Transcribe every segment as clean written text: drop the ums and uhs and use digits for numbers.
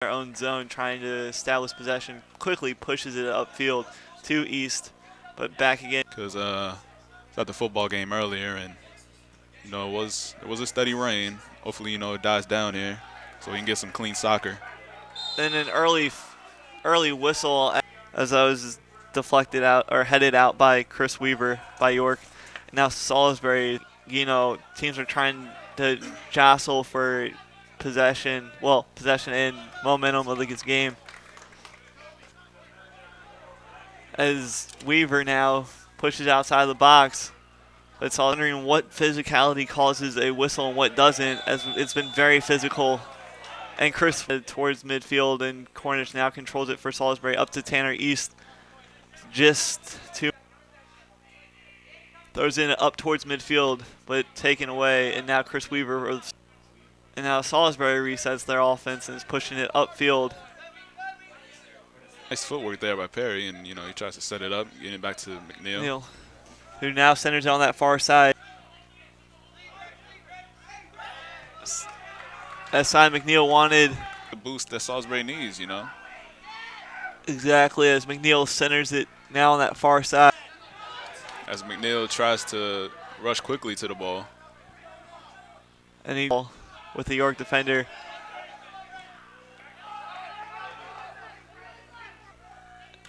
their own zone, trying to establish possession. Quickly pushes it upfield to East, but back again. Because it's at the football game earlier, and it was a steady rain. Hopefully, it dies down here, so we can get some clean soccer. Then an early whistle as I was deflected out or headed out by Chris Weaver by York. Now Salisbury, teams are trying to jostle for possession and momentum of this game. As Weaver now pushes outside the box. It's all wondering what physicality causes a whistle and what doesn't, as it's been very physical. And Chris towards midfield, and Cornish now controls it for Salisbury up to Tanner East. Just to throws in up towards midfield, but taken away. And now Chris Weaver, and now Salisbury resets their offense and is pushing it upfield. Nice footwork there by Perry, and he tries to set it up, getting it back to McNeil. Who now centers it on that far side. That side McNeil wanted The boost that Salisbury needs, Exactly, as McNeil centers it now on that far side. As McNeil tries to rush quickly to the ball. And he with the York defender.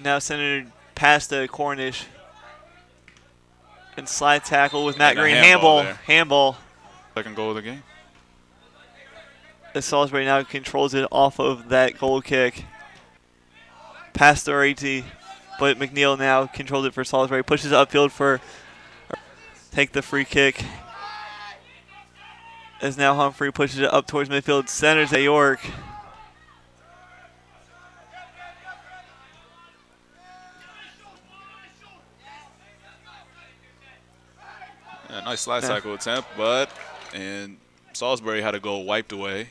Now centered past the Cornish. And slide tackle with Matt Green. Handball. Second goal of the game. As Salisbury now controls it off of that goal kick. Past the RAT. But McNeil now controls it for Salisbury. Pushes it upfield for take the free kick. As now Humphrey pushes it up towards midfield. Centers at York. Yeah, nice slide tackle attempt, and Salisbury had a goal wiped away.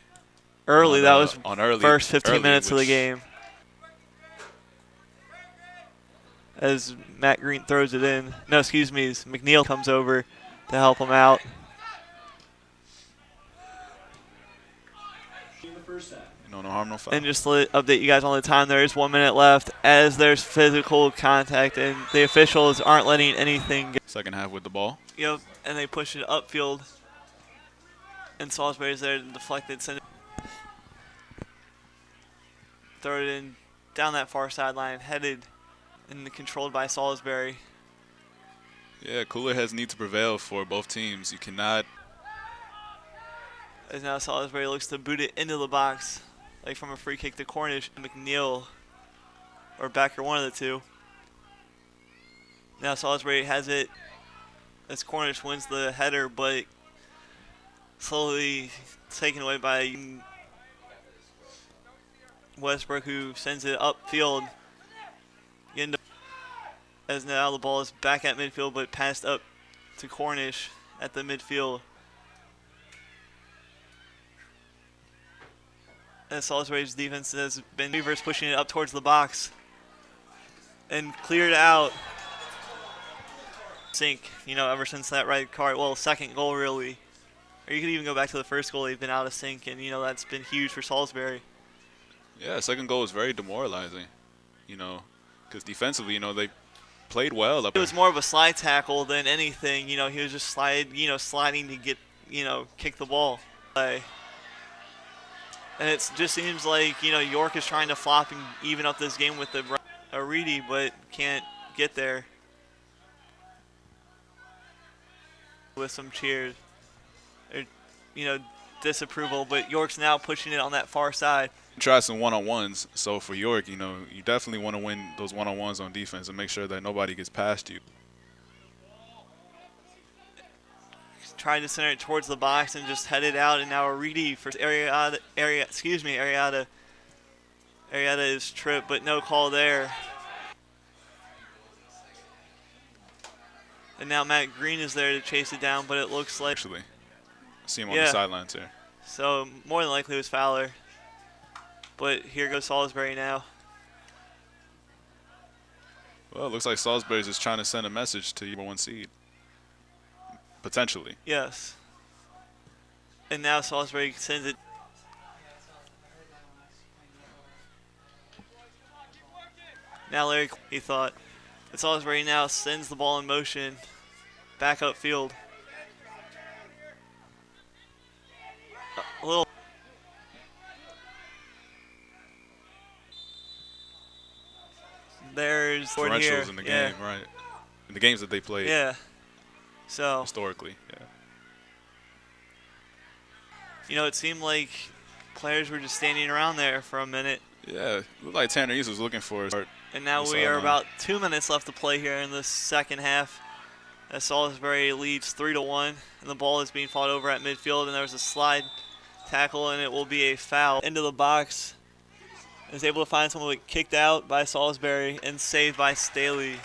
Early, that was first 15 minutes of the game. As Matt Green throws it in. No, excuse me, as McNeil comes over to help him out. No harm, no foul. And just to update you guys on the time, there is 1 minute left as there's physical contact, and the officials aren't letting anything go. Second half with the ball. Yep, and they push it upfield. And Salisbury's there to deflect it, send it. Throw it in down that far sideline, headed and controlled by Salisbury. Yeah, cooler heads need to prevail for both teams. You cannot. As now Salisbury looks to boot it into the box, like from a free kick to Cornish. McNeil, or Becker, one of the two. Now Salisbury has it as Cornish wins the header, but slowly taken away by Westbrook, who sends it upfield. As now the ball is back at midfield, but passed up to Cornish at the midfield. As Salisbury's defense has been Weaver's pushing it up towards the box and cleared out. Sink, ever since that red card. Well, second goal really. Or you could even go back to the first goal. They've been out of sync, and that's been huge for Salisbury. Yeah, second goal was very demoralizing. Because defensively, they played well. It was more of a slide tackle than anything. He was just sliding to get, kick the ball. And it just seems like, York is trying to flop and even up this game with the Reedy, but can't get there. With some cheers, or, disapproval, but York's now pushing it on that far side. Try some one-on-ones. So for York, you definitely want to win those one-on-ones on defense and make sure that nobody gets past you. Trying to center it towards the box and just head it out, and now Reedy for Arietta is tripped, but no call there. And now Matt Green is there to chase it down, but it looks like... Actually, I see him on the sidelines here. So more than likely it was Fowler. But here goes Salisbury now. Well, it looks like Salisbury's just trying to send a message to number one seed. Potentially. Yes. And now Salisbury sends it. Now Larry, he thought. But Salisbury now sends the ball in motion back upfield. A little. There's Differentials here. in the Yeah. game, right? In the games that they played Yeah. So, historically, yeah. it seemed like players were just standing around there for a minute. Yeah, looked like Tanner East was looking for it. And now we are about 2 minutes left to play here in the second half. As Salisbury leads 3-1, and the ball is being fought over at midfield, and there's a slide tackle, and it will be a foul. Into the box, is able to find someone kicked out by Salisbury and saved by Staley.